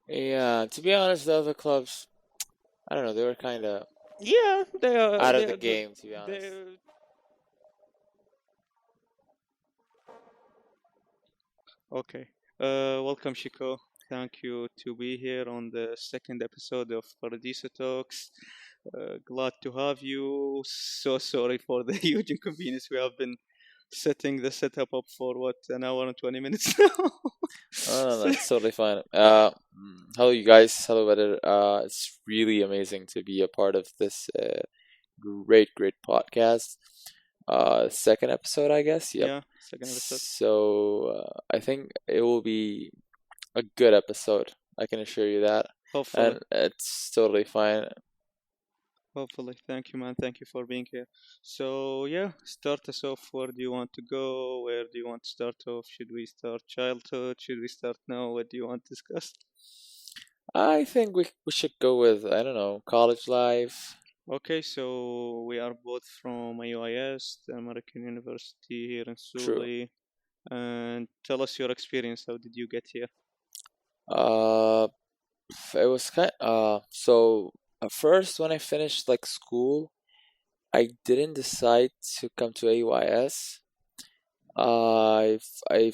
Yeah, to be honest, the other clubs, I don't know, they were kind of Yeah, they are. out of the game, to be honest. They. Okay. Welcome, Shiko. Thank you to be here on the second episode of Paradiso Talks. Glad to have you. So sorry for the huge inconvenience. We have been setting the setup up for what, an hour and 20 minutes now. Oh, no, So- that's totally fine. Hello, you guys. Hello, Weather. It's really amazing to be a part of this great podcast. Second episode, I guess. Yep. yeah, second episode. So I think it will be a good episode. I can assure you that, Hopefully. and it's totally fine. Hopefully. Thank you, man. Thank you for being here. So, yeah, start us off. Where do you want to go? Where do you want to start off? Should we start childhood? Should we start now? What do you want to discuss? I think we should go with, I don't know, college life. Okay, so we are both from AUIS, the American University here in True. Suli. And tell us your experience. How did you get here? Uh, it was so at first when I finished like school, I didn't decide to come to AUIS. I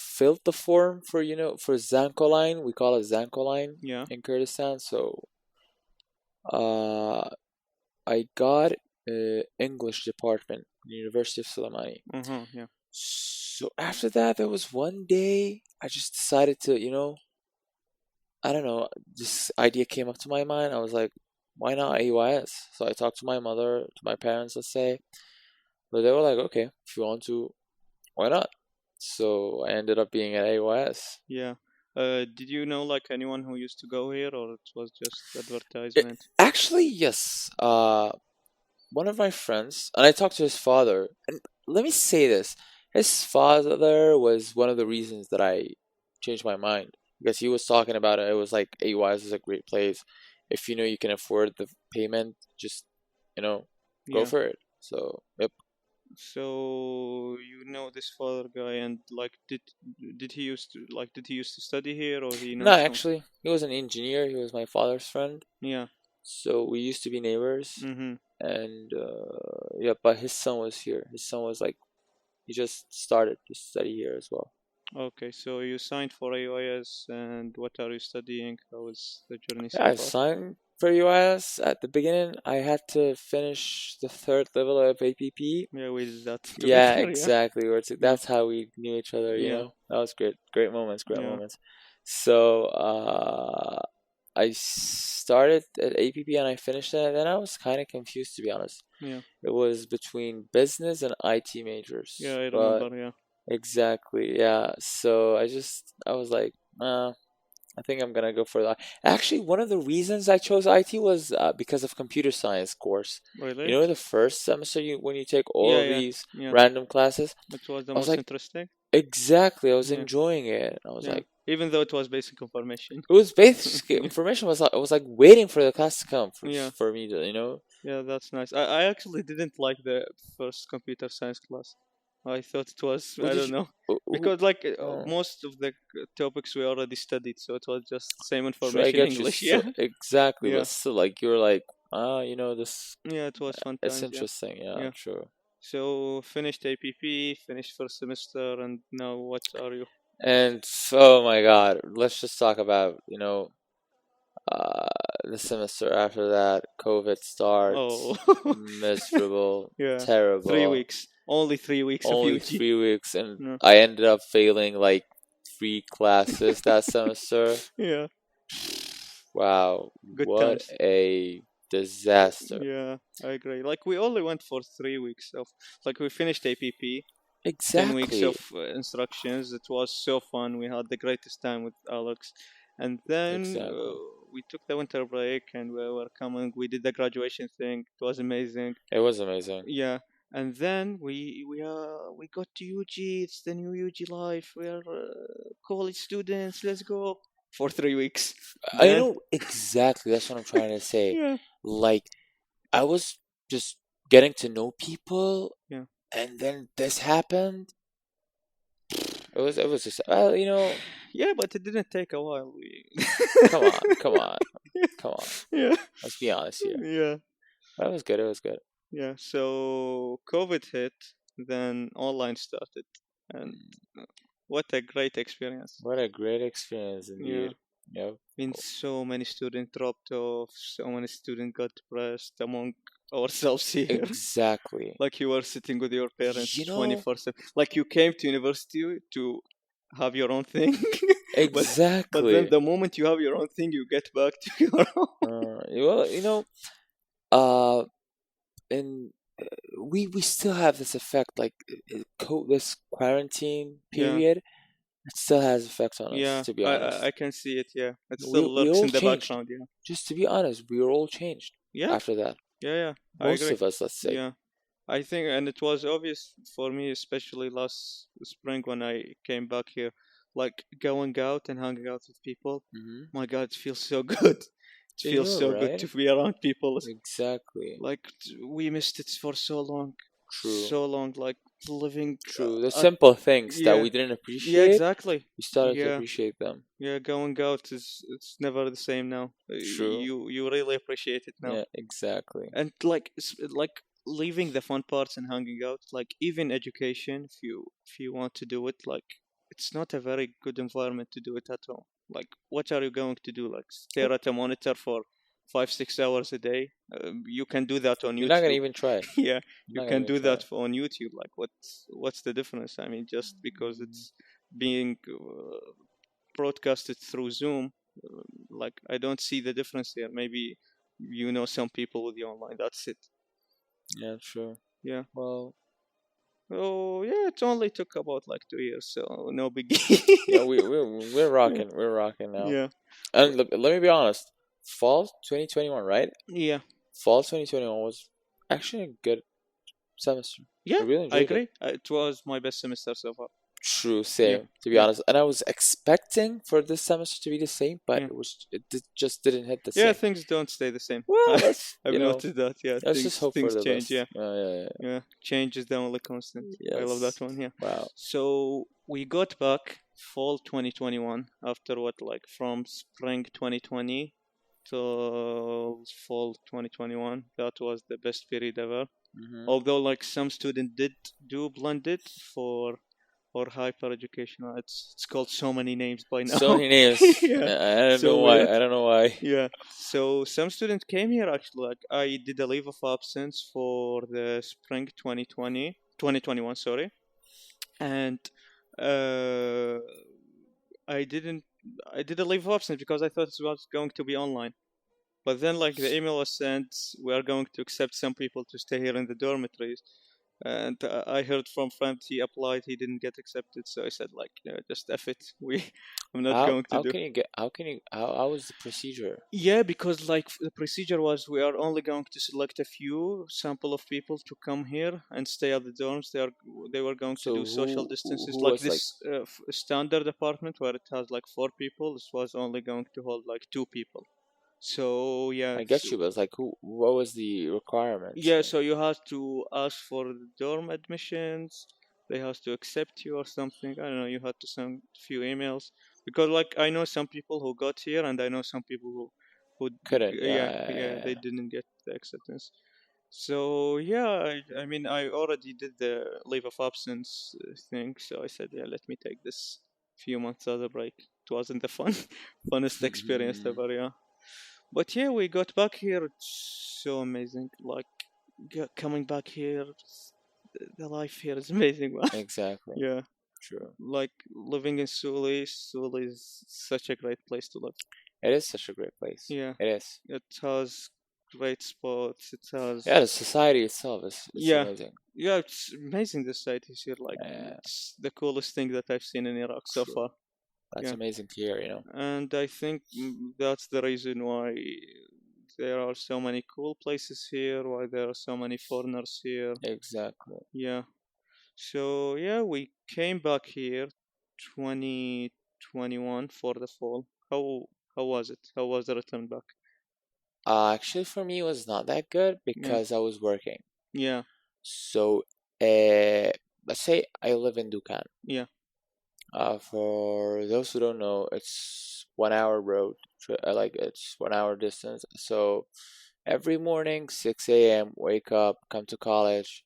filled the form for for Zancoline. We call it Zancoline Yeah. in Kurdistan. So uh, I got English department, University of Soleimani. Uh-huh, yeah. So after that, there was one day I just decided to, I don't know, this idea came up to my mind. I was like, why not AUIS? So I talked to my mother, to my parents, let's say, but they were like, okay, if you want to, why not? So I ended up being at AUIS. Yeah. Did you know like anyone who used to go here, or it was just advertisement? Actually, yes. One of my friends, and I talked to his father, and let me say this, his father was one of the reasons that I changed my mind because he was talking about it. It was like AUIS is a great place. If you know you can afford the payment, just you know, go Yeah. for it. So, yep. So you know this father guy, and like, did he used to study here, or he No, knows some? actually, he was an engineer. He was my father's friend. Yeah. So we used to be neighbors, Mm-hmm. and yeah, but his son was here. His son was like he just started to study here as well. Okay, so you signed for AUIS, and what are you studying? How is the journey Yeah, so I far? signed for UIS at the beginning. I had to finish the third level of APP. Yeah, we did that Yeah, together. Yeah. exactly. Yeah. That's how we knew each other, Yeah. That was great. Great moments, great Yeah. moments. So, I started at APP and I finished it, and then I was kind of confused, to be honest. Yeah. It was between business and IT Yeah. majors, I but remember. Yeah. exactly, yeah. So I was like, I think I'm gonna go for that. Actually, one of the reasons I chose IT was because of computer science course. Really? The first semester when you take all Yeah. of Yeah. these Yeah. random classes, It was the I was most like, interesting. exactly, I was Yeah. enjoying it. I was Yeah. like, Even though it was basic information. it was basic Yeah. information was like, I was like waiting for the class to come Yeah. for me to, Yeah, that's nice. I actually didn't like the first computer science class. I thought it was, What I did don't you? know, Who, because like uh, most of the topics we already studied, so it was just same sure, I information get you. English. So Yeah, exactly, but yeah, still, like you're like, this. yeah. It was fun It's times. Yeah, interesting. Yeah, yeah. true. So finished APP, finished first semester, and now what are you? And oh my God, let's just talk about, uh, the semester after that. COVID Oh, starts, miserable, yeah. terrible, 3 weeks. Only 3 weeks of only UG. 3 weeks, and No. I ended up failing like three classes that semester. Yeah. Wow, Good what times. a disaster. Yeah, I agree. Like we only went for 3 weeks of, like we finished APP, 10 weeks of Exactly, instructions. It was so fun. We had the greatest time with Alex, and then exactly. we took the winter break and we were coming. We did the graduation thing. It was amazing. It was amazing. Yeah, and then we got to UG. It's the new UG life. We are college students. Let's go for 3 weeks. I Then know exactly. That's what I'm trying to say. yeah, Like, I was just getting to know people, yeah. and then this happened. It was just, Yeah, but it didn't take a while. Come on, come on, come on. Yeah, Let's be honest here. yeah, That was good. It was good. yeah. So COVID hit, then online started, and Mm, uh, what a great experience. what a great experience Yeah, indeed. Yep. so many students dropped off, so many students got depressed among ourselves here. Exactly. Like you were sitting with your parents You know, 24/7. Like you came to university to have your own thing, but then exactly. the moment you have your own thing, you get back to your own. Well, uh, and we still have this effect, like this quarantine Yeah, period. It still has effects on us, yeah, to be I honest. can see it. Yeah, it We still we lurks all in the changed. background. Yeah, Just to be honest, we were all changed yeah, after that. yeah, yeah. I Most agree. of us, let's say. Yeah, I think, and it was obvious for me, especially last spring when I came back here, like going out and hanging out with people. Hmm. My God, it feels so good. It You feels know, so good right? to be around people. Exactly. Like we missed it for True. so long. Like living, True. The at, simple things that yeah, we didn't yeah, appreciate, exactly. we started to Yeah, appreciate them. yeah. Going out is it's never the same now. True. You really appreciate it now, Yeah, exactly. and like leaving the fun parts and hanging out. Like even education, if you want to do it, like it's not a very good environment to do it at home. Like what are you going to do? Like Yep. stare at a monitor for 5 6 hours a day? You can do that on You're not gonna YouTube. even try. Yeah, You're you not gonna can even do try. that on YouTube. Like what's the difference? I mean, just because Mhm. it's being broadcasted through Zoom, like I don't see the difference here. Maybe you know some people with you online. That's it. Yeah, true. Yeah. Well, Oh yeah, it only took about like 2 years, so no yeah, biggie. we're Yeah. rocking. We're rocking now. Yeah. And look, let me be honest. Fall 2021, right? Yeah. Fall 2021 was actually a good semester. I Yeah. really I enjoyed it. agree. It was my best semester so far. True, Yeah. same, to be Yeah. honest. And I was expecting for this semester to be the same, but Yeah. just didn't hit the Yeah. same. Things don't stay the same. Well, let's, I've noticed that. Yeah. let's just hope for Things the change. best. Yeah. Yeah. Change is the only constant. I love that Yes. one. Yeah. Wow. So we got back fall 2021 after what, like from spring 2020 till fall 2021. That was the best period ever. Hmm. Although like some student did do blended for or hyper education. It's called so many names by So now. many names. Yeah, I don't know so why. weird. I don't know why. Yeah. So some students came here actually. Like I did a leave of absence for the spring 2020, 2021, sorry, and uh, I didn't. I did a leave of absence because I thought it was going to be online. But then, like, the email was sent, we are going to accept some people to stay here in the dormitories. And I heard from friend he applied, he didn't get accepted. So I said, like, just F it. I'm not going to How do. can you get? How can you? How was the procedure? Yeah, because like the procedure was we are only going to select a few sample of people to come here and stay at the dorms. They were going to So do social distances who like was like? this standard apartment where it has like 4 people. This was only going to hold like 2 people. So yeah, I get you, but it's like who? What was the requirements? yeah. So you have to ask for the dorm admissions. They have to accept you or something. I don't know. You had to send few emails because like I know some people who got here and I know some people Couldn't. yeah they didn't get the acceptance. So yeah, I mean I already did the leave of absence thing. So I said yeah, let me take this few months as a break. It wasn't the funnest experience ever. Yeah. But yeah, we got back here. It's so amazing. Like coming back here, the life here is amazing, man. Exactly. Yeah, True. like living in Suli. Suli is such a great place to live. It is such a great place. Yeah, It is. it has great spots. It Yeah, has the society itself is it's yeah, amazing. yeah. It's amazing the site is here. Like Yeah, it's the coolest thing that I've seen in Iraq so true. far. That's Yeah, amazing to hear. and I think that's the reason why there are so many cool places here, why there are so many foreigners here. Exactly. Yeah. So yeah, we came back here 2021 for the fall. How was it? How was the return back? Actually, for me, it was not that good Yeah. because I was working. Yeah. So, uh, let's say I live in Dukan. Yeah. For those who don't know, it's 1 hour road trip. Like it's 1 hour distance. So every morning, 6 a.m., wake up, come to college,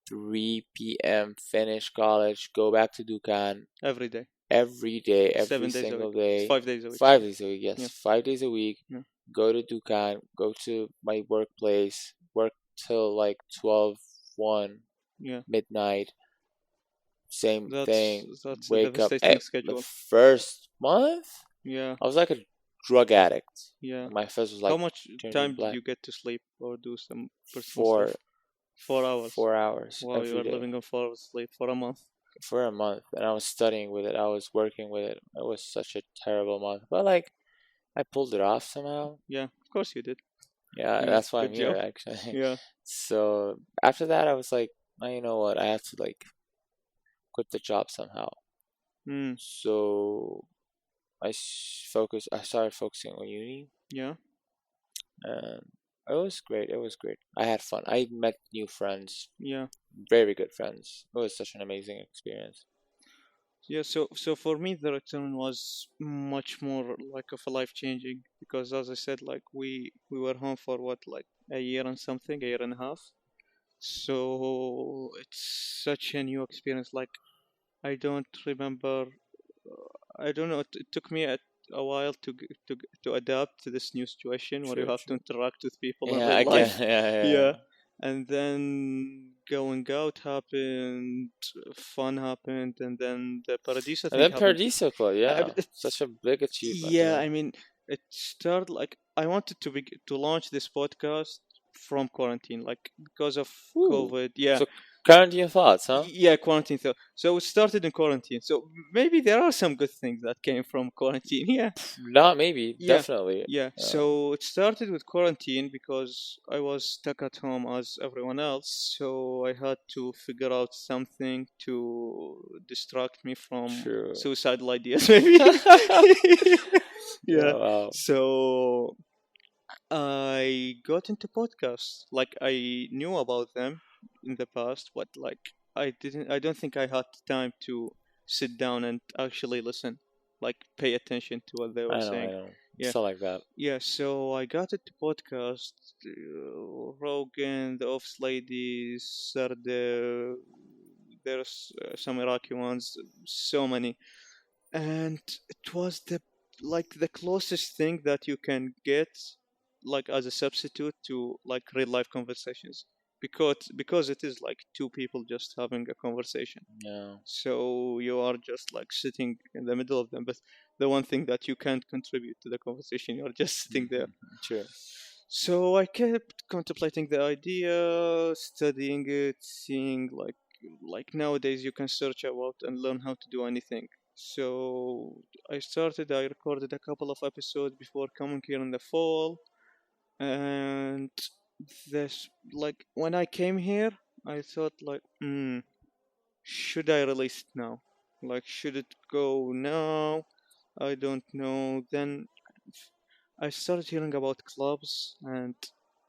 3 p.m., finish college, go back to Dukan Every day, every day, every 7 days a single week. It's day, 5 days a week. 5 days a week, Yeah, yes, 5 days a week. yeah, Go to Dukan, go to my workplace, work till like 12, 1, yeah. midnight, same thing, That's a wake up. devastating The schedule. first month, Yeah, I was like a drug addict. yeah. My face was How like much turning time did black. you get to sleep or do some personal For stuff? 4 hours. 4 hours Wow, you every are day living on 4 hours sleep for a month. for a month, and I was studying with it. I was working with it. It was such a terrible month, but like I pulled it off somehow. Yeah, of course you did. Yeah, Yeah, that's why I'm good here job. actually. Yeah. So after that, I was like, "Oh, you know what? I have to like quit the job somehow." Mm, So focus. I started focusing on uni, yeah, and it was great. It was great. I had fun. I met new friends, yeah. very good friends. It was such an amazing experience. Yeah, so for me the return was much more like of a life changing because as I said, like we were home for what, like a year and something, a year and a half. So it's such a new experience. Like I don't remember. I don't know. It took me a while to adapt to this new situation where you True, have to true. interact with people in Yeah, real again, life. yeah, yeah. Yeah, and then going out happened, fun happened, and then the Paradiso And thing then happened. Paradiso Club, yeah, It's, such a big achievement, you yeah, I know. mean, it started like I wanted to launch this podcast from quarantine, like because of Ooh, COVID. Yeah, so quarantine thoughts, huh? yeah, quarantine. So it started in quarantine. So maybe there are some good things that came from quarantine. Yeah, Not maybe, yeah, definitely. yeah. So it started with quarantine because I was stuck at home as everyone else. So I had to figure out something to distract me from True. suicidal ideas, maybe. Yeah. Oh, wow. So I got into podcasts. Like I knew about them in the past, but like I don't think I had time to sit down and actually listen, like pay attention to what they were I saying. know. Yeah, Stuff like that. yeah. So I got into podcasts, Rogan, the Office Ladies, Sarde, there's some Iraqi ones, so many, and it was the closest thing that you can get like as a substitute to like real life conversations because it is like two people just having a conversation, Yeah. so you are just like sitting in the middle of them, but the one thing that you can't contribute to the conversation, you're just sitting there. True. So I kept contemplating the idea, studying it, seeing like nowadays you can search about and learn how to do anything. So I recorded a couple of episodes before coming here in the fall, and this like when I came here, I thought like, should I release it now? Like, should it go now? I don't know. Then I started hearing about clubs, and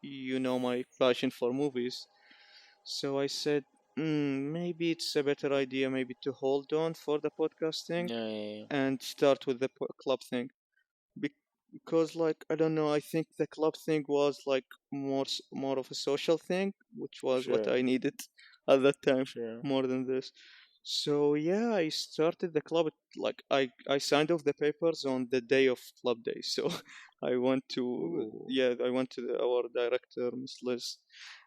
you know my passion for movies. So I said, maybe it's a better idea maybe to hold on for the podcasting Yeah, yeah, yeah. and start with the club thing. Because like I don't know, I think the club thing was like more of a social thing, which was what Sure, I needed at that time sure. more than this. So yeah, I started the club. Like I signed off the papers on the day of club day. So Ooh. I went to our director, Miss Liz,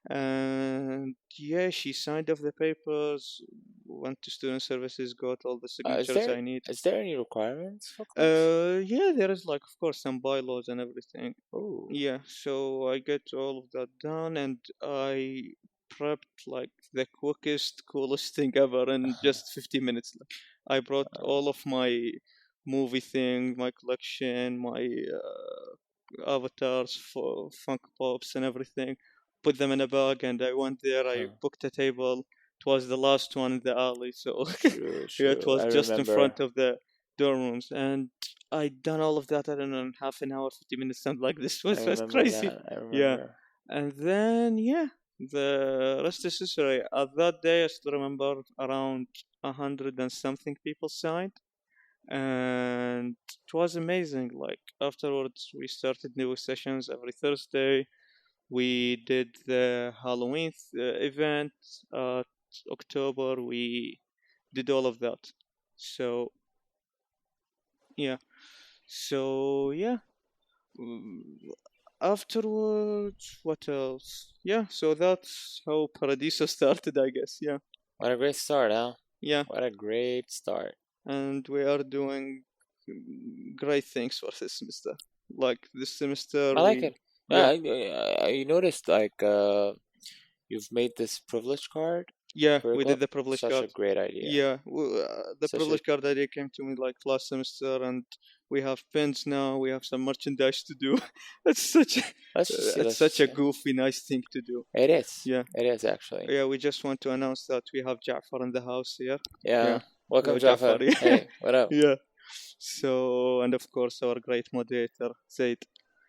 and yeah, she signed off the papers. Went to student services, got all the Is signatures there I need. any requirements for clubs? Yeah, there is like, of course, some bylaws and everything. Ooh. Yeah, so I get all of that done, and I prepped like the quickest, coolest thing ever in just 50 minutes. Like, I brought all of my movie thing, my collection, my avatars for Funko Pops and everything, put them in a bag, and I went there. I booked a table. It was the last one in the alley, so True, yeah, it true. was I just in remember. front of the dorm rooms, and I done all of that. I don't know, in half an hour, 50 minutes, something like this. I Was remember crazy. that. I Yeah, remember. and then yeah. The rest is history. At that day, I still remember around 100 and something people signed, and it was amazing. Like afterwards, we started new sessions every Thursday. We did the Halloween event at October. We did all of that. So yeah. So yeah. Mm, Afterwards, what else? Yeah. So that's how Paradiso started, I guess. Yeah. What a great start, huh? Yeah. What a great start. And we are doing great things for this semester. Like this semester, I like it. Yeah, yeah, you noticed like you've made this privilege card yeah, for your we did club. the privilege Such card. a great idea. Yeah, the Such a privilege card idea came to me like last semester, and we have pins now. We have some merchandise to do. It's such a, let's just see, it's let's just such a see. goofy, nice thing to do. It is. Yeah, It is actually. yeah. We just want to announce that we have Ja'far in the house here. Yeah, Yeah. Welcome, hello, Ja'far. Jafar. Hey, what up? Yeah. So, and of course, our great moderator, Zaid.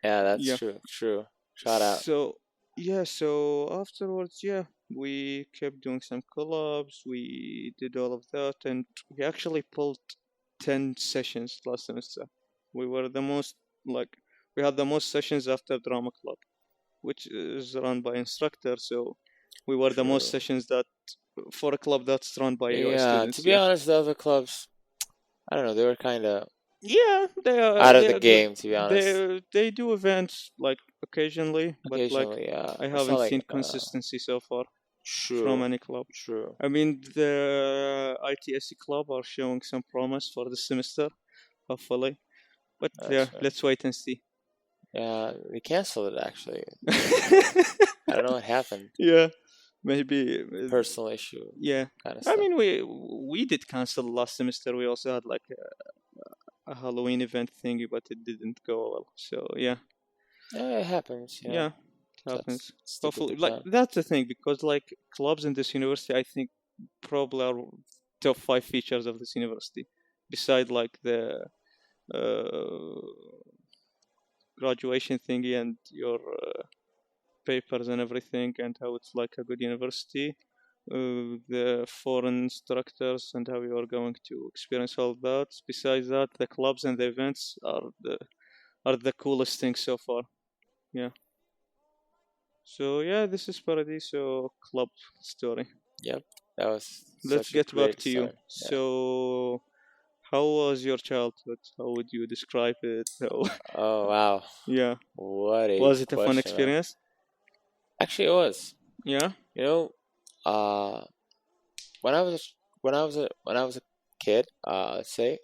Yeah, that's Yeah. true. True. Shout out. So yeah, so afterwards, yeah, we kept doing some collabs. We did all of that, and we actually pulled 10 sessions last semester. We were the most like we had the most sessions after drama club, which is run by instructor. So we were the most True. sessions that for a club that's run by AUIS Yeah, to students. be Yeah, honest, the other clubs, I don't know, they were kind of yeah, they are. out of the game, to be honest. They do events like occasionally, but like Occasionally, yeah. I It's not haven't like, seen consistency so far from true. any club. True. I mean, the ITSC club are showing some promise for the semester, hopefully. But yeah, That's right. let's wait and see. Yeah, they canceled it actually. I don't know what happened. Yeah, maybe. Personal issue Yeah, kind of I stuff. mean, we did cancel last semester. We also had like a Halloween event thingy, but it didn't go well. So yeah, Yeah, it happens, you know. yeah, it Let's happens. stick with Hopefully, the like plan. that's the thing because like clubs in this university, I think probably are top 5 features of this university. Beside like the uh, graduation thingy and your papers and everything, and how it's like a good university. The foreign instructors and how you are going to experience all that. Besides that, the clubs and the events are the coolest thing so far. Yeah. So yeah, this is Paradiso club story. Yep, that was Let's such a get back great to you. start. Yeah. So, how was your childhood? How would you describe it? How, Oh wow, yeah. what a Was it a fun question, man. experience? Actually, it was. Yeah. You know, uh, when I was when I was a kid, let's say,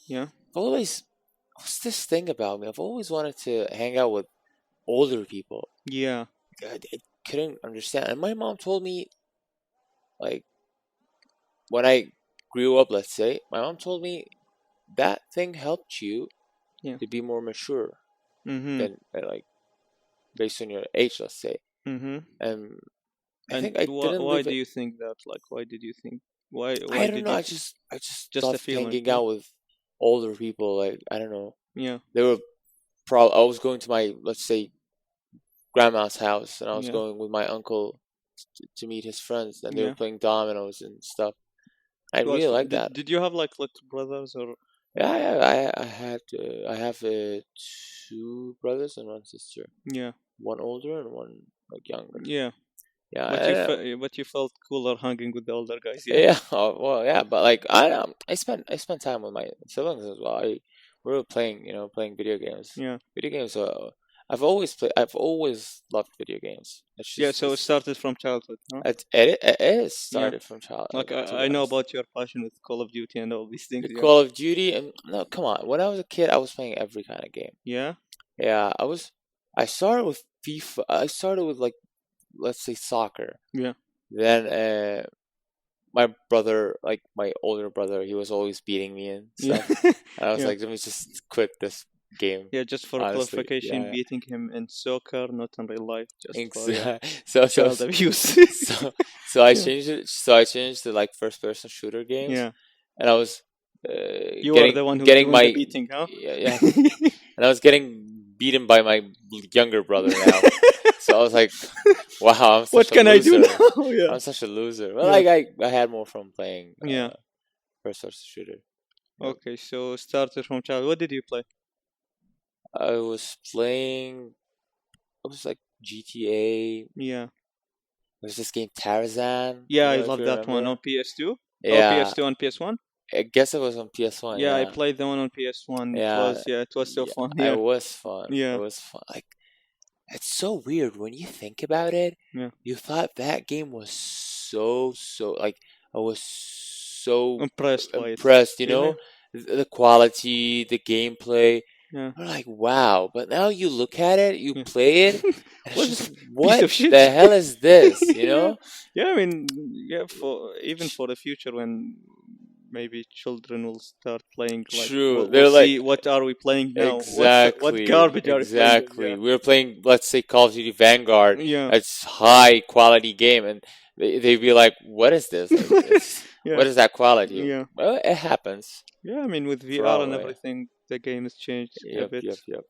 Yeah. I've always what's this thing about me? I've always wanted to hang out with older people. Yeah. I couldn't understand, and my mom told me like when I grew up, let's say, my mom told me that thing helped you Yeah. to be more mature Mm-hmm. than like based on your age, let's say. Mm-hmm. And I And think I didn't why live do it. you think that? Like, why did you think? Why I don't did know. you? I just Just a loved feeling. hanging Yeah. out with older people. Like I don't know. Yeah. They were probably I was going to my let's say grandma's house, and I was Yeah. going with my uncle to meet his friends, and they were Yeah. playing dominoes and stuff. I It was. really like that. Did you have like little brothers or? Yeah, I have 2 brothers and 1 sister, Yeah. one older and one like younger. Yeah. Yeah, But you felt cooler hanging with the older guys. Yeah. yeah. Well, yeah, but like I spent time with my siblings as well. We were playing, playing video games. Yeah. Video games. I've always loved video games. It's Yeah. just So it started from childhood, huh? it is Yeah. started from childhood. Like To be I know honest, about your passion with Call of Duty and all these things. the Yeah. Call of Duty and no, come on. When I was a kid, I was playing every kind of game. Yeah. Yeah, I was. I started with FIFA. I started with like let's say soccer. Yeah. Then my brother, like my older brother, he was always beating me and Yeah. stuff. And I was Yeah. like, let me just quit this game. Yeah. Just for Honestly, clarification, yeah, beating him in soccer, not in real life. Just for exactly. So child abuse. so I Yeah. changed it. So I changed to like first person shooter games, Yeah. and I was You are the one who's getting doing my the beating, huh? yeah, yeah, and I was getting beaten by my younger brother now. So I was like, wow, I'm What such a can I do loser. now? Yeah. I'm such a loser. Well, Yeah. like I had more fun playing Yeah. first person shooter. Yep. Okay, so started from child. What did you play? I was playing. It was like GTA. Yeah. There's this game Tarzan. Yeah, You I know if love you that one on remember. PS2. Oh, Yeah, PS2 and PS1. I guess it was on PS1. Yeah, I Yeah, played the one on PS1. yeah, It was so yeah. fun. It Yeah. was fun. It Yeah. was fun. Like it's so weird when you think about it. Yeah. You thought that game was so like I was so Impressed by it. impressed. You Yeah. know, the quality, the gameplay. Yeah. I'm like, wow. But now you look at it, you Yeah. play it, and it's What just, piece what of shit? the hell is this? You Yeah. know? Yeah, I mean, yeah, for even for the future when maybe children will start playing, like True. we'll They're like, see what are we playing now? What exactly, garbage are we playing with? exactly. We were playing, let's say, Call of Duty Vanguard. Yeah. It's high quality game, and they'd be like, "What is this? Like, it's, Yeah. what is that quality?" Yeah. Well, it happens. Yeah, I mean with VR and Probably. everything the game has changed a Yep, bit. yep, yep.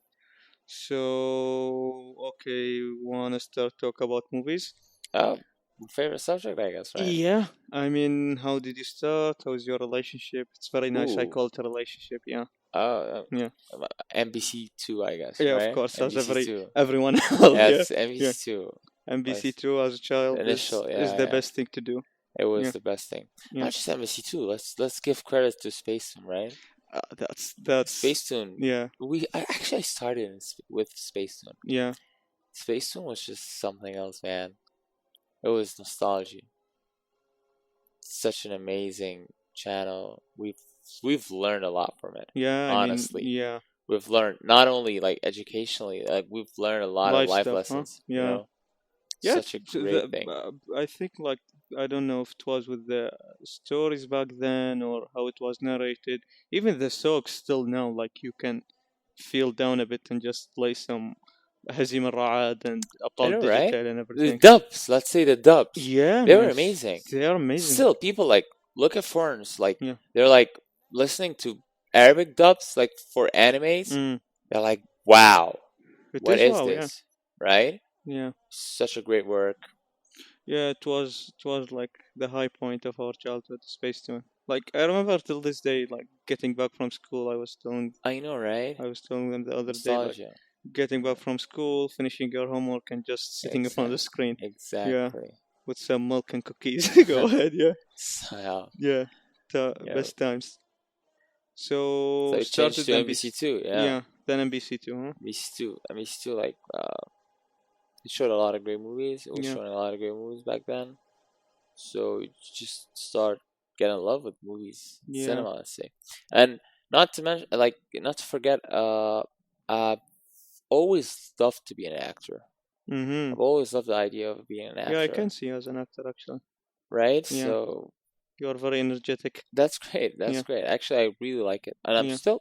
So okay, wanna start talk about movies? Oh, favorite subject, I guess, right? Yeah, I mean, how did you start? How's your relationship? It's very nice. I Ooh. call it a relationship. Yeah, Oh, yeah, NBC 2, I guess, yeah. Of right? course, as NBC 2. everyone else. Yeah, Yeah, it's yeah. NBC 2. MBC Like two as a child the initial, is yeah, the yeah. best thing to do. It was Yeah, the best thing. yeah. Not just NBC 2. Let's give credit to Space Tune, right? That's Space Tune. yeah, I actually started with Space Tune. yeah, Space Tune was just something else, man. It was nostalgia. Such an amazing channel. We've learned a lot from it. yeah. I mean, Honestly, yeah, we've learned not only like educationally, like we've learned a lot of life life stuff, huh? lessons. You Yeah, know, yeah. such a great thing. I think like I don't know if it was with the stories back then or how it was narrated. Even the songs still now, like you can feel down a bit and just play some هزيم الرعاد and I أبطال know, right? digital and The everything. dubs. Let's say the dubs. Yeah, They were man, amazing. they are amazing. Still, people like look at foreigners. Like Yeah. they're like listening to Arabic dubs, like for animes. Mm. They're like, wow, It what is is wow, yeah, this? Right? yeah, Such a great work. yeah. It was like the high point of our childhood, Space Tune. Like I remember till this day, like getting back from school, I know, right? I was telling them the other day, like Nostalgia. getting back from school, finishing your homework, and just sitting in front of the Exactly. screen. Yeah, Exactly. with some milk and cookies. Go ahead, yeah, So, yeah. yeah. The Yeah. best times. So So it changed started to NBC. NBC 2. Yeah. Yeah, then NBC2, huh? NBC 2. NBC 2, like, it showed a lot of great movies. It was Yeah, showing a lot of great movies back then. So you just start getting in love with movies, yeah. cinema, let's say. And not to mention, like, not to forget, I've always loved to be an actor. Mm-hmm. I've always loved the idea of being an Yeah, I can actor, see you as an actor actually. right? Yeah, So you are very energetic. that's great. That's Yeah, great. Actually, I really like it, and yeah.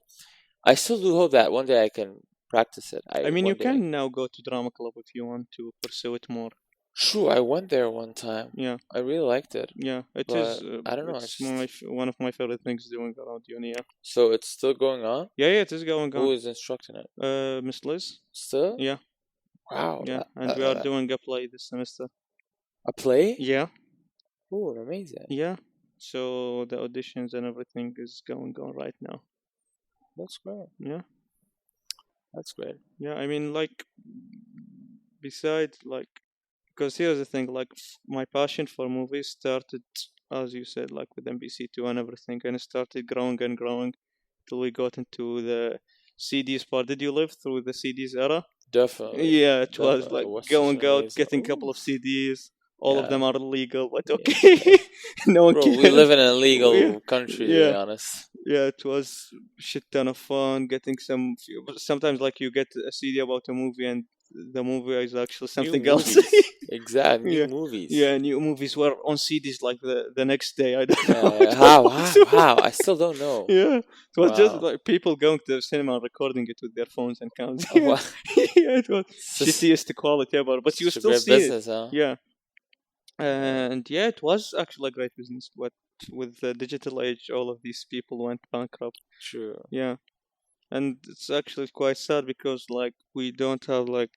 I still do hope that one day I can practice it. I mean, you One day. can now go to drama club if you want to pursue it more. True, I went there one time. Yeah, I really liked it, yeah. It is. but I don't know. It's one of my favorite things doing around uni. Yeah, So it's still going on. yeah, yeah. It is going Who on. is instructing it? Miss Liz. Still? Yeah, Wow. yeah. And we are doing a play this semester. A play? Yeah, Oh, amazing. yeah. So the auditions and everything is going on right now. That's great. Yeah, That's great. yeah. I mean, like, besides, like, because here's the thing, like, my passion for movies started, as you said, like with NBC2 and everything, and it started growing and growing till we got into the CDs part. Did you live through the CDs era? Definitely. Yeah, it was Definitely. like It was such going an out, amazing. getting a couple Ooh. of CDs. All of Yeah. them are illegal, but Yeah. okay. No one Bro, cares. we live in an Yeah, illegal country, to be yeah, honest. yeah. It was shit ton of fun. Getting sometimes like you get a CD about a movie and the movie is actually New something else. movies. Exactly. New Yeah, movies. yeah. New movies were on CDs like the next day. I don't know. Yeah. How? I still don't know. Yeah, it was just Wow. like people going to the cinema and recording it with their phones and counting. Oh, Yeah, wow. yeah, it was Such, shittiest quality ever, but you such a still great see it. business, huh? Yeah, Yeah. and yeah, it was actually a great business. But with the digital age, all of these people went bankrupt. True. Yeah, And it's actually quite sad because like we don't have like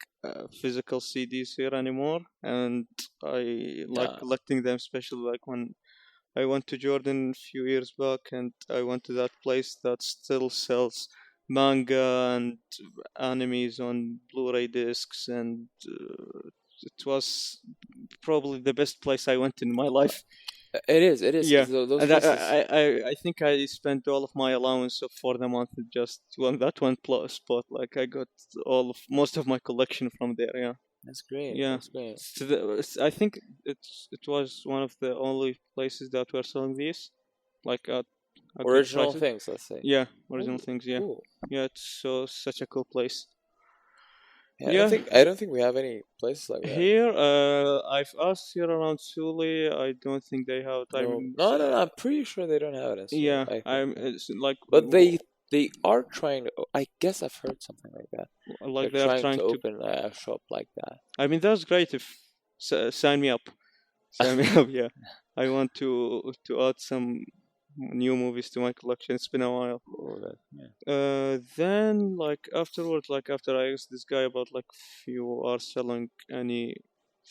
physical CDs here anymore, and I like No, collecting them, especially like when I went to Jordan a few years back, and I went to that place that still sells manga and animes on Blu-ray discs, and it was probably the best place I went in my life. it is. It is Yeah, because those and I, places. I, I think I spent all of my allowance for the month just on that one spot. Like I got most of my collection from there. Yeah, That's great. yeah. That's great. I think it was one of the only places that were selling these, like at a good Original prices. things, let's say. Yeah, original Oh, things. Yeah, cool. yeah. It's such a cool place. Yeah, Yeah, I don't think we have any places like that. here I've asked here around Suli. I don't think they have it. I No, mean, no, no, no. I'm pretty sure they don't have it in Sulu. yeah, I think, I'm yeah. it's like But they are trying to. I guess I've heard something like that. They're like they are trying trying to to. open a shop like that. I mean, that's great. If sign me up, sign me up. Yeah, I want to add some new movies to my collection. It's been a while. Oh, that, yeah. Then like afterwards, like after I asked this guy about like if you are selling any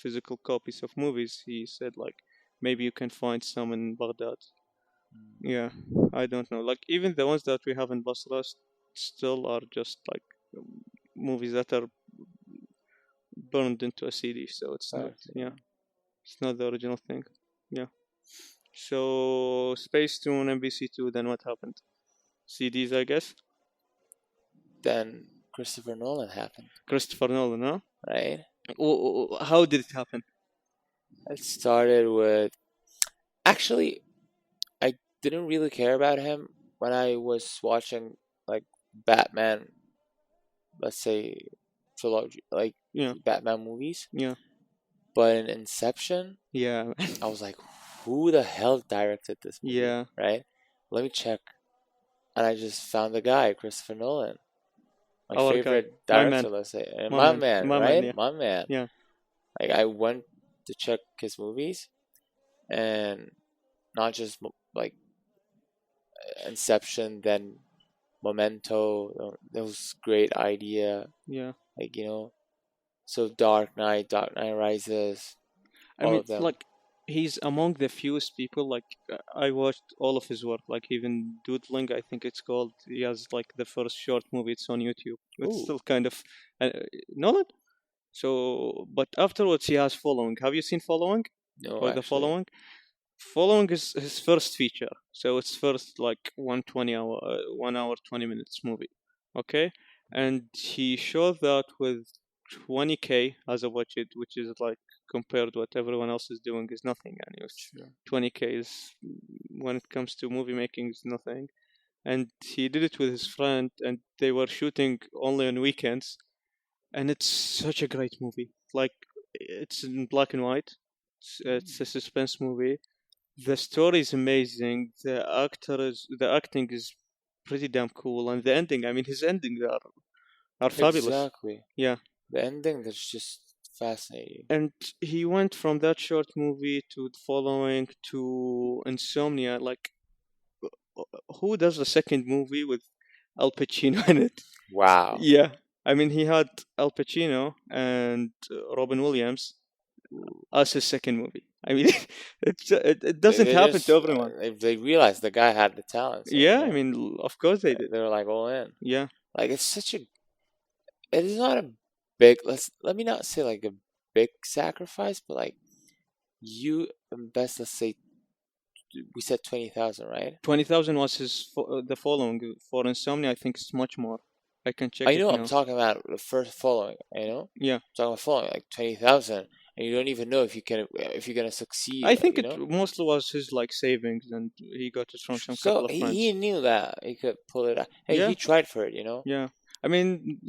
physical copies of movies, he said like maybe you can find some in Baghdad. Yeah, I don't know. Like even the ones that we have in Basra still are just like movies that are burned into a CD, so it's not. Exactly. Yeah, it's not the original thing. Yeah. So Space Tune, MBC Two. Then what happened? CDs, I guess. Then Christopher Nolan happened, Christopher Nolan, huh? right? How did it happen? It started with. Actually, I didn't really care about him when I was watching like Batman, let's say trilogy, like Yeah, Batman movies. yeah, But in Inception, yeah, I was like, who the hell directed this movie, yeah. right? Let me check. And I just found the guy, Christopher Nolan, my Our guy, favorite my man, director, let's say. And my my man, man, my man. right? Yeah, My man. yeah. Like, I went to check his movies and not just like Inception, then Memento, those great idea, Yeah. like, so Dark Knight Rises, I all mean, of them. like, he's among the fewest people. Like, I watched all of his work. Like, even Doodling, I think it's called. He has like the first short movie. It's on YouTube. It's Ooh, still kind of uh, Nolan. So, but afterwards he has Following. Have you seen Following no, or the actually. Following? Following is his first feature. So it's first like 1 hour 20 minutes movie. Okay, and he showed that with 20K as a budget, which is like compared to what everyone else is doing is nothing. And it was Sure. 20K is when it comes to movie making is nothing. And he did it with his friend, and they were shooting only on weekends. And it's such a great movie. Like it's in black and white. It's a suspense movie. The story is amazing. The acting is pretty damn cool, and the ending. I mean, his endings are fabulous. Exactly. Yeah, The ending that's just fascinating. and he went from that short movie to the following to Insomnia. Like, who does a second movie with Al Pacino in it? Wow. Yeah, I mean, he had Al Pacino and Robin Williams as his second movie. I mean, it They, doesn't they happen to just everyone. they realized the guy had the talent, so Yeah, I mean, of course they did. they were like all in. Yeah. Like it's such a it is not a big let me not say like a big sacrifice, but like you invest, let's say we said 20,000, right? 20,000 was the following for Insomnia. I think it's much more. I can check I it know I'm now. talking about the first following, Yeah, I'm talking about following like 20,000, and you don't even know if you're gonna I succeed, think it mostly was his like savings, and he got it from some So couple of he friends. knew that he could pull it out. Hey, Yeah, he tried for it. yeah. I mean,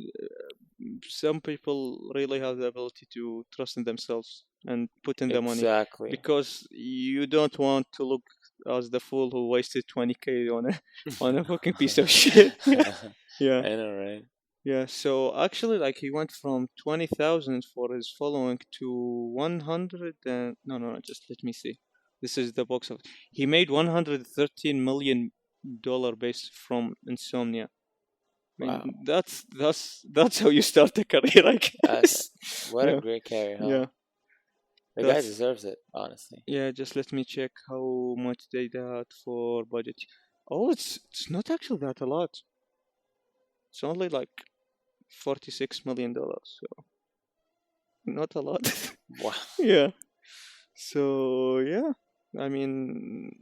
some people really have the ability to trust in themselves and put in the money Exactly. because you don't want to look as the fool who wasted 20K on a on a fucking piece of shit. Yeah, yeah. I know, right? Yeah, so actually, like he went from 20,000 for his following to 100 and no, no, no, just let me see. This is the box of. He made $113 million based from Insomnia. I mean, Wow. that's how you start a career, I That's guess. what a Yeah, great carry, huh? yeah. The guy That's deserves it, honestly. yeah. Just let me check how much they got for budget. Oh, it's not actually that a lot. It's only like $46 million. So not a lot. Wow. Yeah. So yeah, I mean,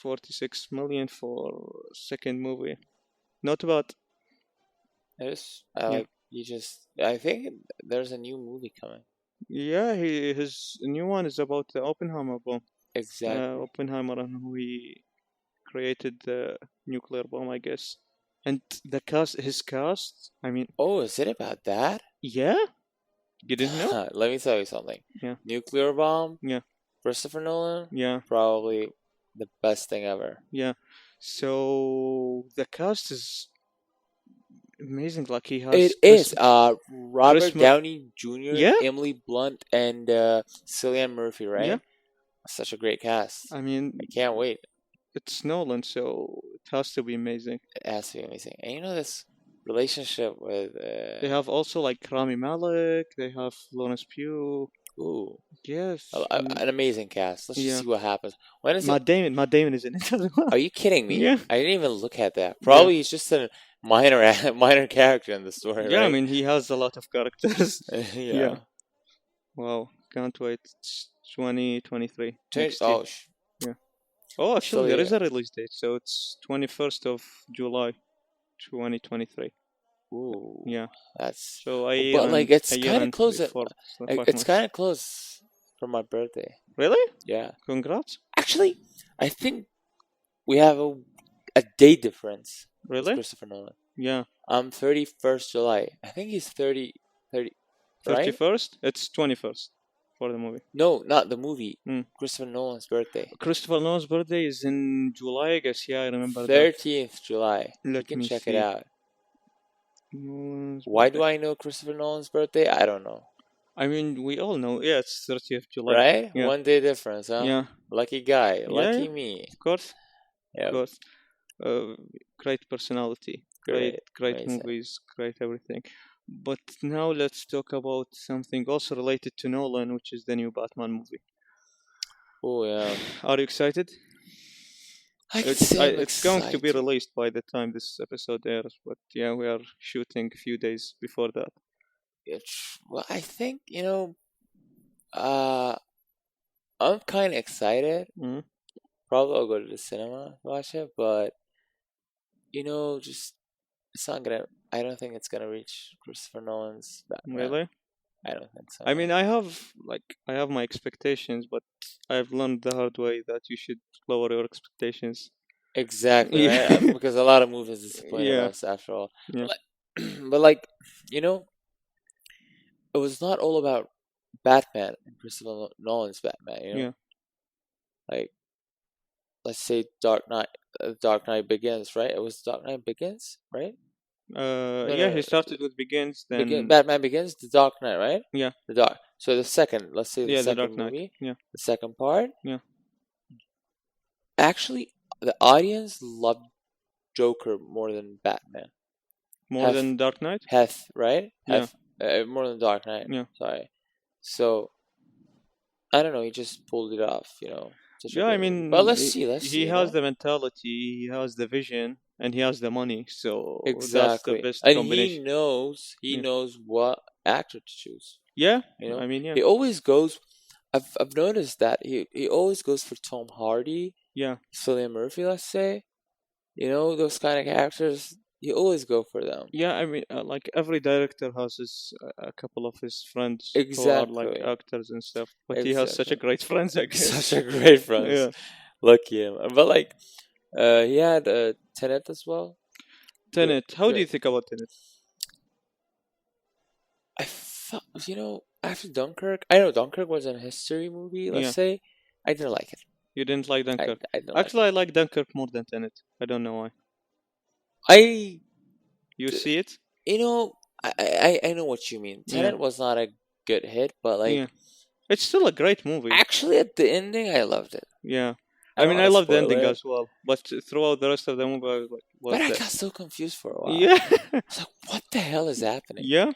46 million for second movie. Not bad. I Yeah. like you just. I think there's a new movie coming. Yeah, his new one is about the Oppenheimer bomb. Exactly. Oppenheimer and who he created the nuclear bomb, I guess. And the cast, his cast, I mean, Oh, is it about that? yeah, you didn't know? Let me tell you something. Yeah, Nuclear bomb, yeah, Christopher Nolan, yeah, probably the best thing ever. yeah. So the cast is amazing. Like he It has is. Chris, Robert Downey Jr., yeah, Emily Blunt, and Cillian Murphy, yeah. right? Such a great cast. I mean, I can't wait. it's Nolan, so it has to be amazing. It has to be amazing. And you know this relationship with They have also like Rami Malek. They have Lawrence Pugh. ooh, Yes, an amazing cast. Let's just yeah. see what happens. When is it? Matt Damon is in it as well. Are you kidding me? Yeah, I didn't even look at that. yeah, Probably he's just a minor minor character in the story, yeah. I right? mean, he has a lot of characters. Yeah. Yeah. Wow, can't wait. It's 2023 Change. next year. Oh, Yeah. Oh, actually, still there here. is a release date, so it's 21st of July, 2023. Ooh, Yeah. that's. So But like, a it's year kind of and close. Like, 5 it's months. kind of close for my birthday. Really? Yeah. Congrats. Actually, I think we have a day difference with Really? Christopher Nolan. Yeah. I'm 31st July. I think he's 30, right? 31st? It's 21st for the movie. No, not the movie. Mm. Christopher Nolan's birthday. Christopher Nolan's birthday is in July, I guess. Yeah, I remember that. 30th July. You Let can me check it see. out. Nolan's Why do birthday. I know Christopher Nolan's birthday? I don't know. I mean, we all know. Yeah, it's 30th July. Right? Yeah. 1 day difference, huh? Yeah. Lucky guy. Yeah, Lucky yeah. me. Of course. Of Yep. course. Great personality. Great. Great Amazing. movies. Great everything. But now let's talk about something also related to Nolan, which is the new Batman movie. Oh, yeah. Are you excited? I can say I'm It's going to be excited. released by the time this episode airs, but yeah, we are shooting a few days before that. Well, I think, uh, I'm kind of excited. Mhm. Probably I'll go to the cinema to watch it, but, just, it's not gonna, I don't think it's gonna reach Christopher Nolan's Batman. Really? I don't think so. I mean, I have my expectations, but I've learned the hard way that you should lower your expectations. Exactly, Yeah. right? Because a lot of movies disappointed Yeah. us after all. Yeah. But like, you know, it was not all about Batman and Christopher Nolan's Batman, Yeah. Like, let's say Dark Knight Begins, right? It was Dark Knight Begins, right? No, Yeah, no, he no. started with Begins, then Batman Begins, the Dark Knight, right? yeah, So the second, let's say the yeah, the second Dark Knight. movie, Yeah, the second part. yeah. Actually, the audience loved Joker more than Batman. More than Dark Knight. Heth, right? Yeah. More than Dark Knight. Yeah. Sorry. So I don't know. He just pulled it off. Such a Yeah, I great movie. mean, But let's see. Let's he see. has the mentality, he has the vision, and he has the money. So that's the Exactly. best And combination. he Yeah. knows what actor to choose. Yeah, You know, I mean, yeah, he always goes. I've noticed that he always goes for Tom Hardy, yeah, Cillian Murphy. Let's say, those kind of characters. He always go for them. yeah. I mean, like every director has a couple of his friends who are like Exactly. actors and stuff, but he has such a Exactly. great friends, I guess. Such a great friends. Yeah. Lucky him. But like, he had Tenet as well. Tenet. How do you Great. think about Tenet? I thought, after Dunkirk, I know Dunkirk was a history movie. Let's Yeah. say I didn't like it. You didn't like Dunkirk. I didn't like Actually, I like Dunkirk more than Tenet. I don't know why. it. You see it? I know what you mean. Yeah. Tenet was not a good hit, but like, Yeah. It's still a great movie. actually, at the ending, I loved it. Yeah. I I don't mean, want I to love the spoil ending it, as well, but throughout the rest of the movie, I was like, but "What I the?" got so confused for a while. Yeah, I was like, what the hell is happening? yeah,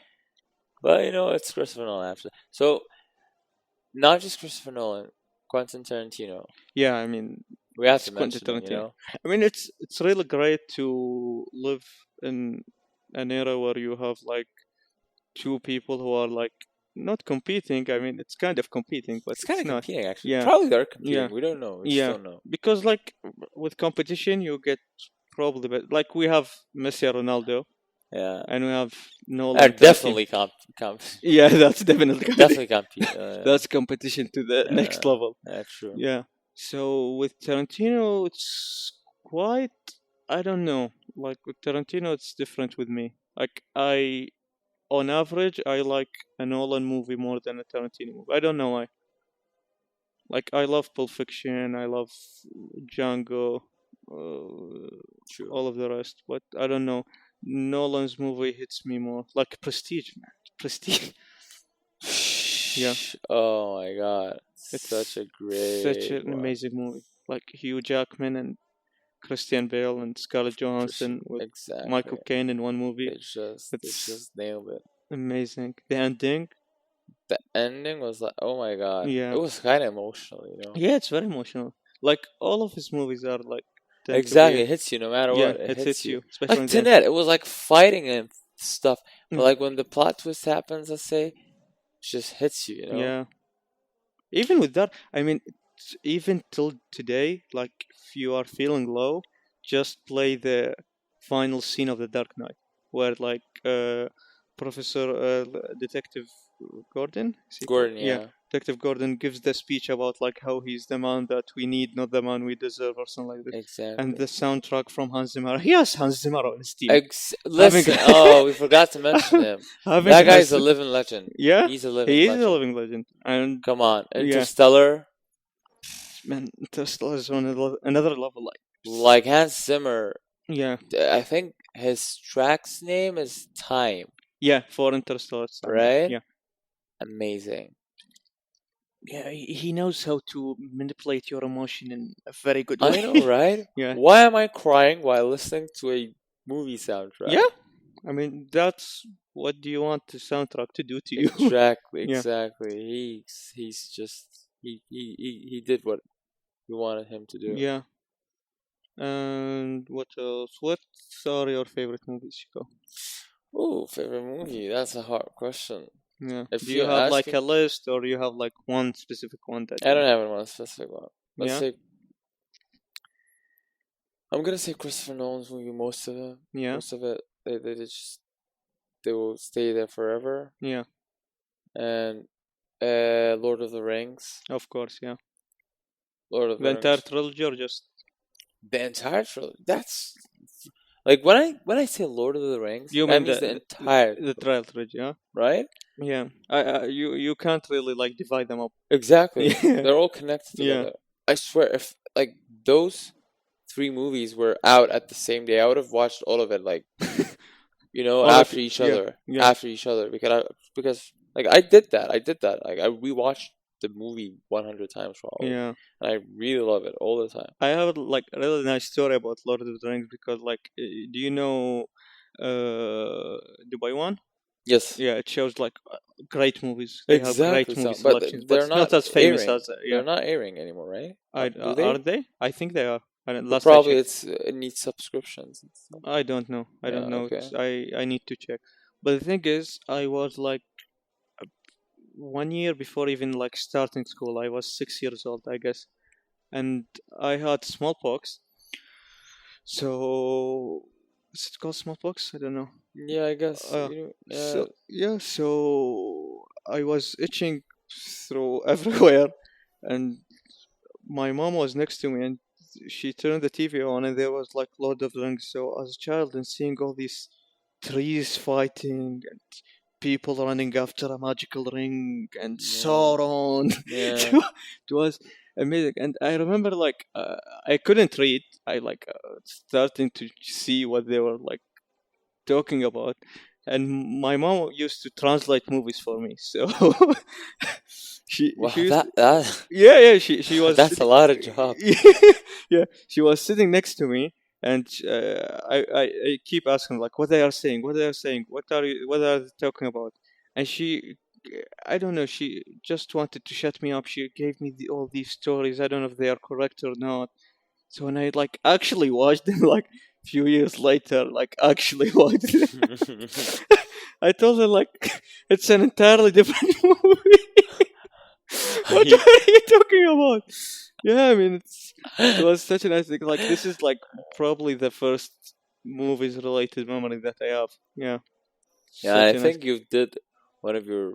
But it's Christopher Nolan after. So not just Christopher Nolan, Quentin Tarantino. yeah. I mean, We have it's to Quentin mention him, Tarantino. I mean, it's really great to live in an era where you have like two people who are like not competing. I mean, it's kind of competing, but It's kind it's of not. competing, actually. Yeah, Probably they're yeah, competing. We don't know. We just yeah. don't know. Because like with competition, you get probably like we have Messi and Ronaldo, Yeah, and we have they're Nolan Tarantino. definitely Yeah, that's definitely definitely compete. that's competition to the next level. That's true. Yeah. So with Tarantino, it's quite. I don't know. Like with Tarantino, it's different with me. Like on average, I like a Nolan movie more than a Tarantino movie. I don't know why. Like I love Pulp Fiction, I love Django, True. all of the rest, but I don't know. Nolan's movie hits me more. Like Prestige, man. Prestige. Yeah, Oh my God. Such it's a such great an one. amazing movie. Like Hugh Jackman and Christian Bale and Scarlett Johansson with Exactly. Michael Caine in one movie. They It's just nailed it. amazing. The ending, The ending was like, oh my God. It yeah, was kind of emotional. yeah, it's very emotional. Like all of his movies are like tend to Exactly. be, It hits you no matter yeah, what. It it hits hits you. you, especially Like in the end. Tenet, it was like fighting and stuff. But Mm, like when the plot twist happens, let's say, it just hits you. yeah, even with that, I mean, even till today, like if you are feeling low, just play the final scene of The Dark Knight, where like Professor Detective Gordon, is he called? Gordon, Yeah, yeah. Detective Gordon gives the speech about like how he's the man that we need, not the man we deserve, or something like that. And Exactly. the soundtrack from Hans Zimmer, he has Hans Zimmer on his team. Having Listen, oh, we forgot to mention him. having That guy's Hans, a living legend. yeah, He's a living he is a legend. living legend, and Come on. yeah. Interstellar, Man, Interstellar is on another level. like Hans Zimmer, Yeah, I think his track's name is Time, yeah, for Interstellar, it's time. Yeah, right? yeah, Amazing. yeah. He knows how to manipulate your emotion in a very good I know, way. right? Yeah, Why am I crying while listening to a movie soundtrack? yeah. I mean, that's what do you want the soundtrack to do to you? Exactly, Yeah, exactly. He's just he did what we wanted him to do. yeah. And what else? What are your favorite movies, Chico? Ooh, favorite movie? That's a hard question. Yeah. Do If you you're have like asking, a list, or you have like one specific one that I you? don't have one specific one. Let's Yeah, say I'm gonna say Christopher Nolan's movie. Most of it, yeah, they just they will stay there forever. yeah. And Lord of the Rings, Of course, yeah. Lord of The the entire Rings, trilogy, or just the entire trilogy. That's like when I say Lord of the Rings, you that mean means the the entire the trial trilogy? Yeah. right? Yeah, you can't really like divide them up. Exactly. Yeah, They're all connected yeah. together. I swear, if like those three movies were out at the same day, I would have watched all of it like All of after each yeah, other, yeah, because like I did that. I did that. Like I rewatched the movie 100 times probably, yeah. and I really love it all the time. I have like a really nice story about Lord of the Rings because like, do you know, Dubai One? Yes, Yeah, it shows like great movies. They have exactly. great movie So, but selections, but they're it's not not as famous airing. as They're yeah. not airing anymore, right? Do Are they? they? I think they are. But Last I probably checked, it needs subscriptions and stuff. I don't know. I Yeah. don't know. Okay. I need to check. But the thing is, I was like 1 year before even like starting school. I was 6 years old, I guess, and I had smallpox. So is it called smallpox? I don't know. Yeah, I guess Uh, so yeah, so I was itching through everywhere, and my mom was next to me, and she turned the TV on, and there was like Lord of the Rings. So as a child, and seeing all these trees fighting and people running after a magical ring and yeah, Sauron, yeah. it was amazing. And I remember like I couldn't read. I like starting to see what they were like talking about, and my mom used to translate movies for me. So she Wow, used that yeah, she was that's a lot of job. yeah, she was sitting next to me, and I keep asking like what they are saying, what they are saying, what are they talking about, and she, I don't know, she just wanted to shut me up. She gave me all these stories. I don't know if they are correct or not. So when I like actually watched them, like few years later, like actually watched them, I told her like it's an entirely different movie. What I, are you talking about? Yeah, I mean it was such a nice thing. Like this is like probably the first movies related memory that I have. Yeah, yeah, such I a nice. think you did one of your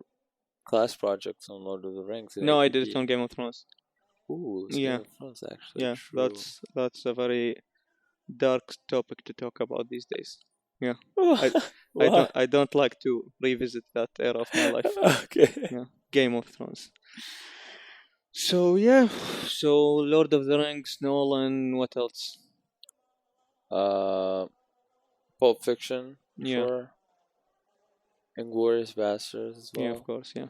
class projects on Lord of the Rings in No, I did it APB. on Game of Thrones. Ooh, it's Game Yeah, of Thrones actually. yeah, True. that's a very dark topic to talk about these days. Yeah, I Why? I don't like to revisit that era of my life. Okay. Yeah, Game of Thrones. So yeah, so Lord of the Rings, Nolan, what else? Uh, Pulp Fiction, Yeah, sure. Inglorious Bastards as yeah, of well. course, yeah.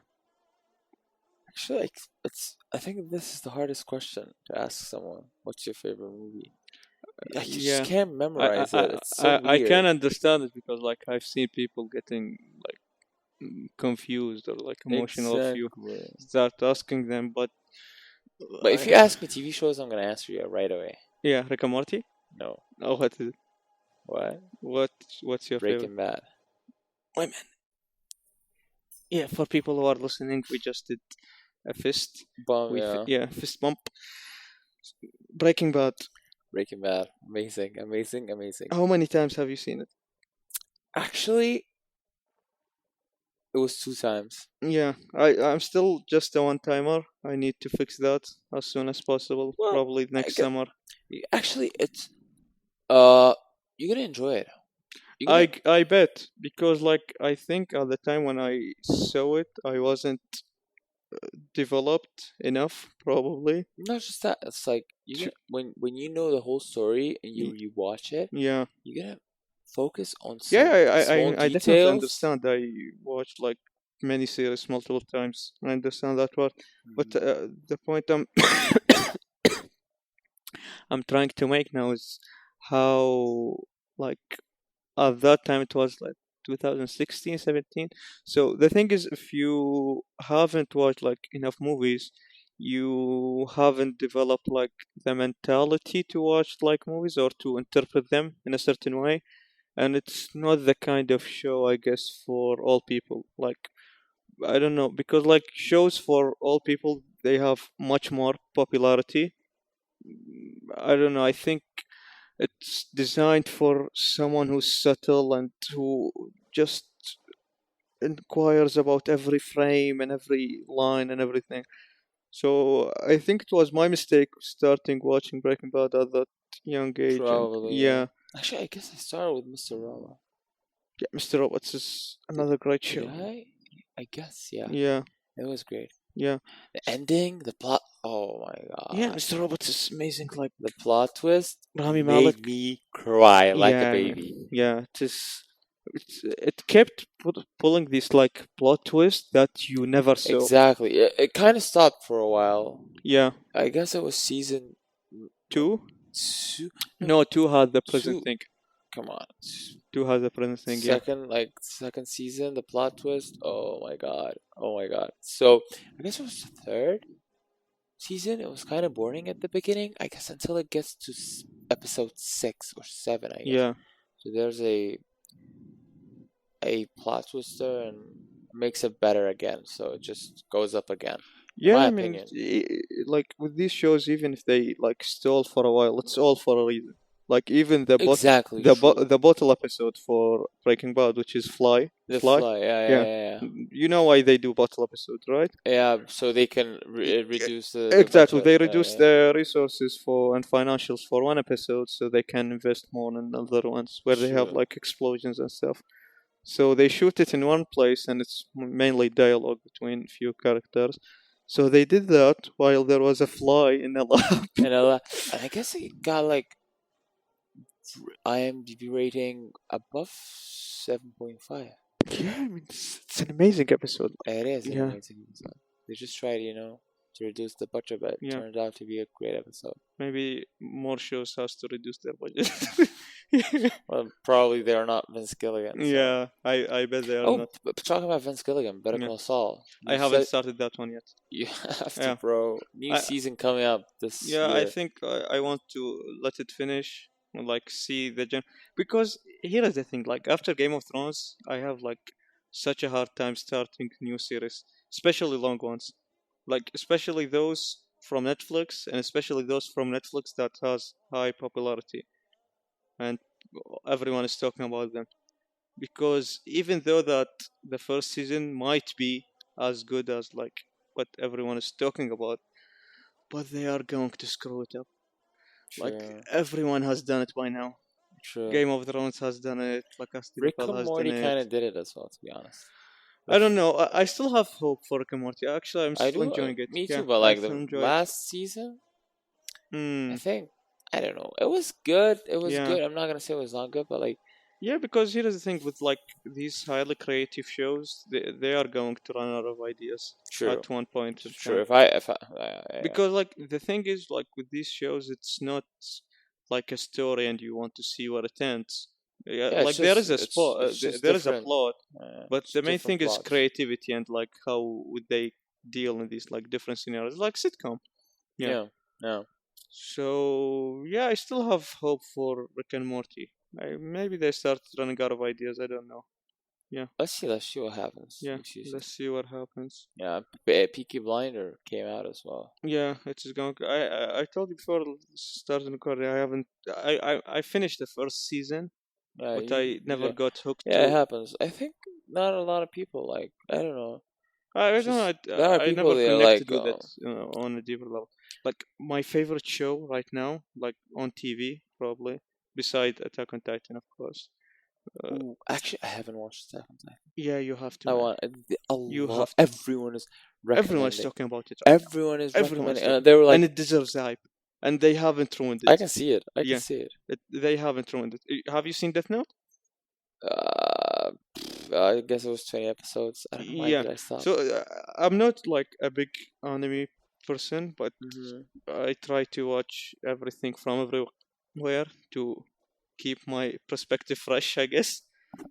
Actually, like, it's. I think this is the hardest question to ask someone. What's your favorite movie? Like, you just Yeah, can't memorize it. It's so I can weird. understand it because like I've seen people getting like confused or like emotional if you Exactly. start asking them. But But if I, you ask me TV shows, I'm gonna answer you right away. yeah, Rick and Morty. No. Oh, what is it? What? What what's your favorite? Breaking Bad. Women. Yeah, for people who are listening, we just did a fist. Bum, yeah. Yeah, fist bump. Breaking Bad. Breaking Bad. Amazing, amazing, amazing. How many times have you seen it? Actually, it was two times. Yeah, I'm still just a one timer. I need to fix that as soon as possible. Well, Probably I next get. summer. Actually, it's. Uh, you're gonna enjoy it. You're gonna. I bet because like I think at the time when I saw it, I wasn't developed enough. Probably. Not just that. It's like you To, gonna when you know the whole story and y- you watch it, yeah, you're gonna focus on yeah. some small I definitely details. understand. I watched like many series multiple times. I understand that part. But Mhm. the point I'm trying to make now is how like at that time it was like 2016, 17. So the thing is, if you haven't watched like enough movies, you haven't developed like the mentality to watch like movies or to interpret them in a certain way, and it's not the kind of show I guess for all people. Like I don't know, because like shows for all people, they have much more popularity. I don't know, I think it's designed for someone who's subtle and who just inquires about every frame and every line and everything. So I think it was my mistake starting watching Breaking Bad at that young age. And Probably, yeah. yeah, Actually, I guess I started with Mr. Rama. yeah, Mr. Robots is Did, another great did show. I? I guess, yeah. Yeah, It was great. yeah, The ending, the plot. Oh my yeah. god. Mr. Robots is amazing. Like The plot twist Rami made Malek. me cry like a Yeah, baby. yeah. It is. It kept pulling these like plot twists that you never saw. Exactly. It kind of stopped for a while. Yeah, I guess it was season what, two. two. No, No, two had the present two. thing. Come on. Two has the present thing. Yeah, Second season, the plot twist. Oh my god. Oh my god. So I guess it was the third season. It was kind of boring at the beginning. I guess until it gets to episode 6 or 7. I guess. yeah, So there's a plot twister and makes it better again. So it just goes up again, in yeah. my I mean, opinion. like with these shows, even if they like stall for a while, it's all for a reason. Like even Exactly true. the bottle episode for Breaking Bad, which is The Fly. fly, yeah, yeah, Yeah, yeah, yeah. you know why they do bottle episodes, right? Yeah, so they can Yeah, reduce the exactly. budget. They Yeah, reduce yeah. the resources for and financials for one episode, so they can invest more in other ones where they have Sure. like explosions and stuff. So they shoot it in one place, and it's mainly dialogue between few characters. So they did that while there was a fly in the lab. And I guess it got like IMDb rating above 7.5. Yeah, I mean, it's an amazing episode. It is an Yeah, amazing episode. They just tried, to reduce the budget, but it Yeah, turned out to be a great episode. maybe more shows has to reduce their budget. Well, probably they're not Vince Gilligan, so. Yeah, I bet they are Oh, not. talking about Vince Gilligan, Better Yeah, Call Saul. I You haven't said started that one yet. you have to, Yeah, bro. New I season coming up this yeah, I year. think I want to let it finish, like see the gen. Because here is the thing, like after Game of Thrones, I have like such a hard time starting new series, especially long ones, like especially those from Netflix, and especially those from Netflix that has high popularity and everyone is talking about them. Because even though that the first season might be as good as like what everyone is talking about, but they are going to screw it up. Like True, everyone has done it by now. true. Game of Thrones has done it. Like Asti Rick Papel and has done Morty it. kind of did it as well, to be honest. I don't With know. I still have hope for Rick and Morty. Actually, I'm I still do, enjoying it. me Yeah, too. But I like still the enjoy it. last season, I Hmm. think I don't know. It was good. It was Yeah. good. I'm not gonna say it was not good, but like Yeah, because here is the thing with like these highly creative shows, they are going to run out of ideas true, at one point in true. time. Yeah, Because like the thing is like with these shows, it's not like a story and you want to see what it ends. Yeah, yeah, like there is a it's just there is a different. plot, but It's the main different thing is plots. creativity and like how would they deal in these like different scenarios, like sitcom. Yeah. Yeah, yeah. So yeah, I still have hope for Rick and Morty. Maybe they start running out of ideas. I don't know. Yeah, Let's see what happens. yeah. New season. Let's see what happens. Yeah, Peaky Blinder came out as well. Yeah, it is going. I told you before starting recording. I haven't. I finished the first season, Yeah, but I never yeah, got hooked yeah. It to. happens. I think not a lot of people like. I don't know. I don't know. Just a lot of I people never they're like, connected with it on a deeper level. Like my favorite show right now, like on TV, probably beside Attack on Titan, of course. Uh, ooh, actually, I haven't watched Attack on Titan. yeah, you have to, I man. want a You lot. have to. Everyone is Everyone is recommending. talking about it right now. Everyone is Everyone's recommending. talking, They were and like, it deserves the hype. And they haven't ruined I it. can see it. I can Yeah, see it. they haven't ruined it. Have you seen Death Note? Uh, I guess it was 20 episodes. I don't know why Yeah. did I stop. So I'm not like a big anime person, but Hmm. I try to watch everything from everywhere to keep my perspective fresh, I guess.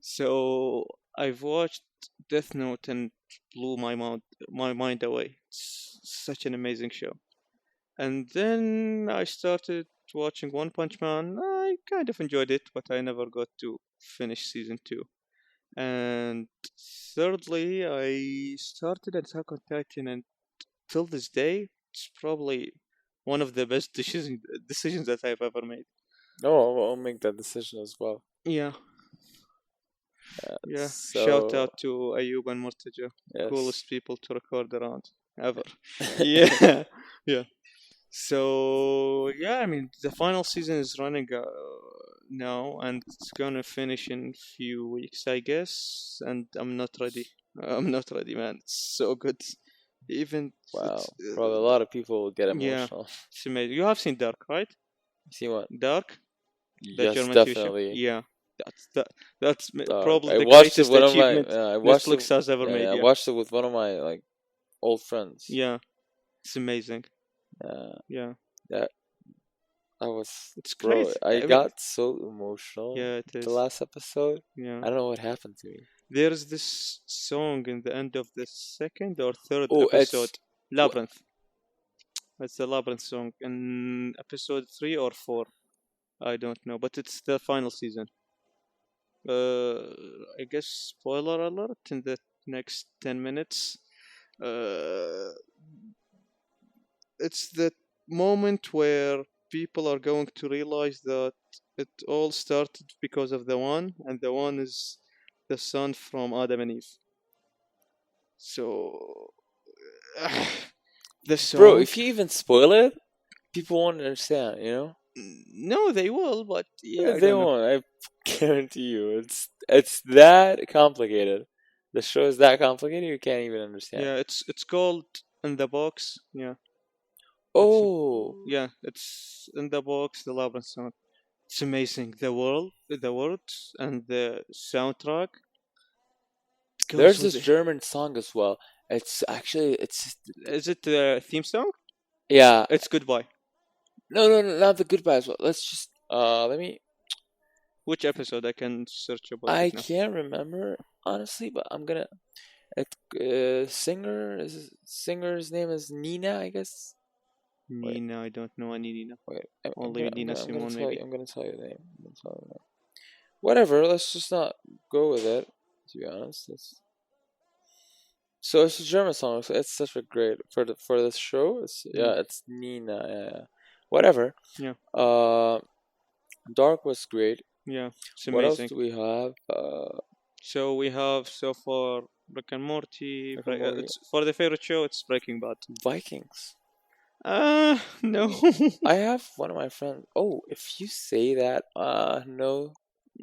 So I've watched Death Note and blew my mind away. It's such an amazing show. And then I started watching One Punch Man. I kind of enjoyed it, but I never got to finish season 2. And thirdly, I started Attack on Titan, and till this day, it's probably one of the best decisions that I've ever made. Oh, I'll make that decision as well. Yeah, yeah. Shout So out to Ayub and Murtaja, yes. coolest people to record around ever. Yeah, yeah. So yeah, I mean the final season is running now, and it's gonna finish in few weeks, I guess. And I'm not ready. I'm not ready, man. It's so good. Even it's Wow, probably a lot of people will get yeah, emotional. it's amazing. You have seen Dark, right? See what? Dark, the Yes, German TV show. definitely. Yeah, that's Dog. probably I the watched it. greatest One of my. achievement I watched it. Netflix has ever Yeah, made. I Yeah, watched it with one of my like old friends. yeah, it's amazing. Uh, Yeah, that I was, it's bro. great. I I mean, got so emotional yeah, it the is. last episode. Yeah. I don't know what happened to me. There's this song in the end of the second or third Oh, episode, wh- Labyrinth. It's the Labyrinth song in episode 3 or 4. I don't know, but it's the final season. I guess spoiler alert in the next 10 minutes. Uh, it's the moment where people are going to realize that it all started because of the one, and the one is the son from Adam and Eve. So the bro, song, if you even spoil it, people won't understand. no, they will, but yeah, I They don't know. won't. I guarantee you. It's that complicated. The show is that complicated. You can't even understand. Yeah, it's called In the Box. Yeah, it's Oh, yeah, it's In the Box, the Labyrinth song. It's amazing. The world, and the soundtrack. goes There's with this it. German song as well. It's Is it the theme song? yeah. It's Goodbye. No, not the goodbyes. Well, let's just let me. Which episode I can search about it I now? can't remember honestly, but I'm gonna. It, singer's name is Nina, I guess. Wait, Nina, I don't know any Nina. wait. Only Nina Simone, maybe. I'm gonna tell you the name. I'm gonna tell you the name. Whatever. Let's just not go with it. To be honest, so it's a German song. So it's such a great for this show. Yeah, It's Nina. Yeah. Whatever. yeah, Uh, Dark was great. yeah. It's What else amazing. do we have? So we have so far Rick and Morty. Rick and Morty. It's for the favorite show. It's Breaking Bad. Vikings. No. I have one of my friends. Oh, if you say that, no,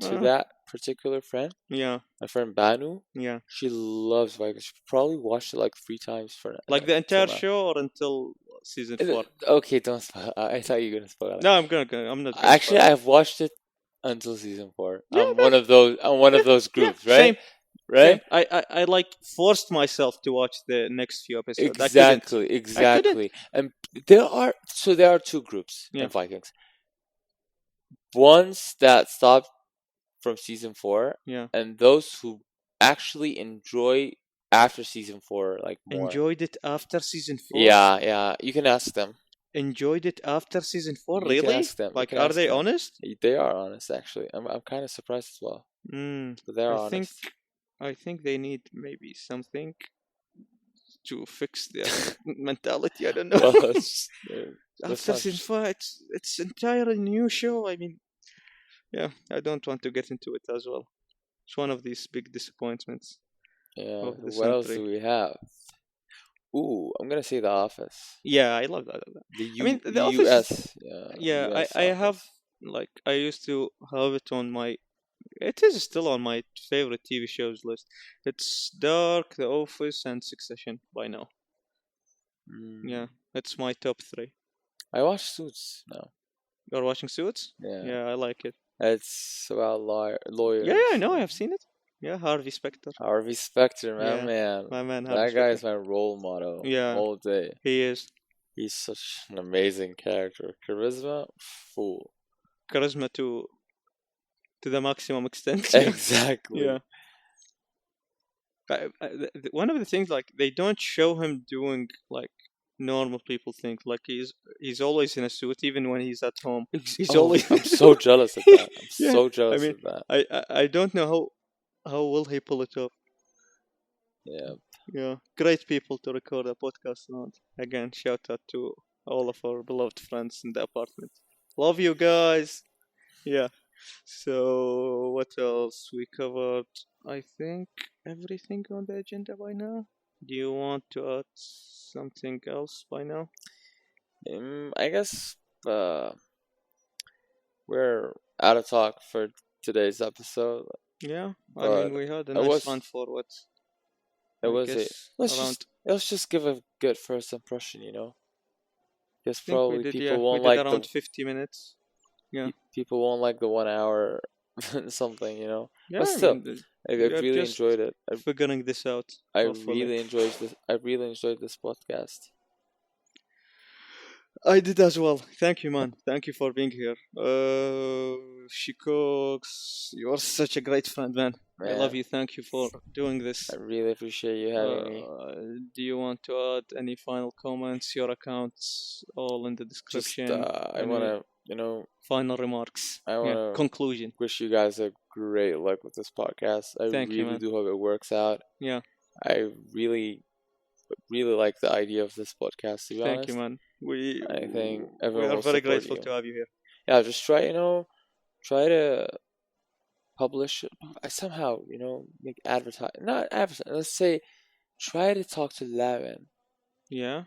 to Uh, that particular friend, yeah, my friend Banu, yeah. she loves Vikings. She probably watched it like 3 times for Like the till entire now. show or until season 4? Okay, don't spoil. I thought you were gonna spoil it. No, I'm not gonna Actually, spoil it. I've watched it until season 4. Yeah, I'm man. one of those. I'm one Yeah, of those yeah. groups, right? Same, same. Right? I like forced myself to watch the next few episodes. I couldn't. Exactly, I couldn't. exactly. And there are two groups Yeah, in Vikings. Ones that stopped from season 4, yeah. and those who actually enjoy after season 4 like more. Enjoyed it after season 4. Yeah. You can ask them. Enjoyed it after season 4. You can Really? ask them. You Like, can are ask they them. honest? They are honest, actually. I'm kind of surprised as well, but they are I think honest. I think they need maybe something to fix their mentality. I don't know. Well, let's After not season just 4, it's entirely new show. I mean, yeah, I don't want to get into it as well. It's one of these big disappointments yeah. of the What else do century. we have? Ooh, I'm gonna say The Office. Yeah, I love that. The I mean, The The Office. U.S. Yeah, Yeah, U.S. I have Office. like I used to have it on my. It is still on my favorite TV shows list. It's Dark, The Office, and Succession by now. Mm. Yeah, it's my top 3. I watch Suits now. You're watching Suits? Yeah, Yeah, I like it. it's about Yeah, I lawyers. know. I have seen it. Yeah, Harvey Specter. Harvey Specter, Yeah, man. my man Harvey That guy Specter. is my role model Yeah, all day. he is. He's such an amazing character. Charisma, fool. Charisma to the maximum extent. Yeah, Exactly. yeah. One of the things like they don't show him doing like normal people think. Like he's always in a suit, even when he's at home. He's Oh, always. I'm so jealous of that. I'm Yeah, so I jealous mean, of that. I don't know how will he pull it off. Yeah. Yeah, great people to record a podcast on. Again, shout out to all of our beloved friends in the apartment. Love you guys. Yeah. So what else we covered? I think everything on the agenda by now. Do you want to add something else by now? I guess we're out of talk for today's episode, Yeah. I but mean, we had a it nice was run for what it I was a guess around. let's just give a good first impression, you know. Because I think we probably did. people Yeah, we won't did like the around 50 minutes. Yeah. people won't like the 1 hour something, you know. Yeah. But I still, mean, I we are really just enjoyed it. figuring this out. I Hopefully. really enjoyed this. I really enjoyed this podcast. I did as well. Thank you, man. Thank you for being here. Shikox, you are such a great friend, man. I love Man, you. Thank you for doing this. I really appreciate you having me. Do you want to add any final comments? Your accounts all in the Just description. I wanna, you know, Final remarks. I Yeah. wanna Conclusion. wish you guys a great luck with this podcast. I Thank you, really man. do hope it works out. Yeah. I really like the idea of this podcast, to be Thank you, honest. man. We I think we everyone are will very support grateful you. to have you here. Yeah, just try to publish it somehow, you know, make not advertise. Let's say try to talk to Lavin Yeah.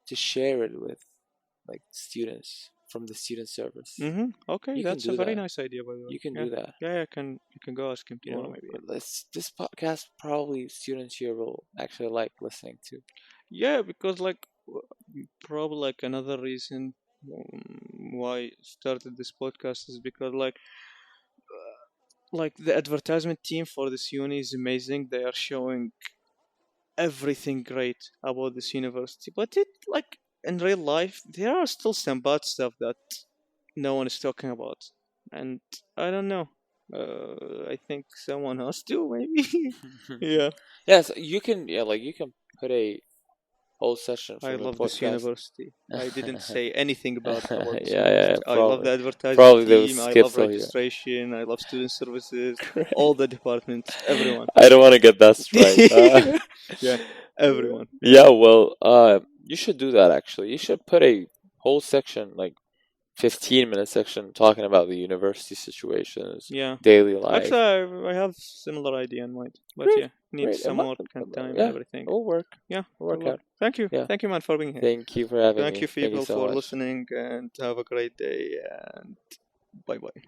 to share it with like students from the student service. Okay, You can that's a do very that. nice idea, by the way. You can Yeah. do that. Yeah, you can go ask him You tomorrow, know, maybe. this podcast probably students here will actually like listening to. Yeah, because like probably like another reason why I started this podcast is because like like the advertisement team for this uni is amazing. They are showing everything great about this university, but it like in real life there are still some bad stuff that no one is talking about, and I don't know. I think someone has to maybe. Yeah, Yes, you can. Yeah, like you can put a whole session I from your love this podcast. university. I didn't say anything bad about Yeah, this yeah, university. I love probably. the advertisement Probably they would team. I skip love till here. registration. I love student services. Great. All the departments. Everyone. I don't want to get that strike. Yeah, everyone. Yeah, well, you should do that actually. You should put a whole section, like 15-minute section, talking about the university situations, Yeah. daily Actually, life. I have similar idea in mind, but Great, yeah, need great. some more time and Yeah, everything. it'll work. Yeah, It'll work good luck. out. Thank Yeah. you, man, for being here. Thank you for having Thank you, me. Thank you people, so for much. listening, and have a great day. And bye bye.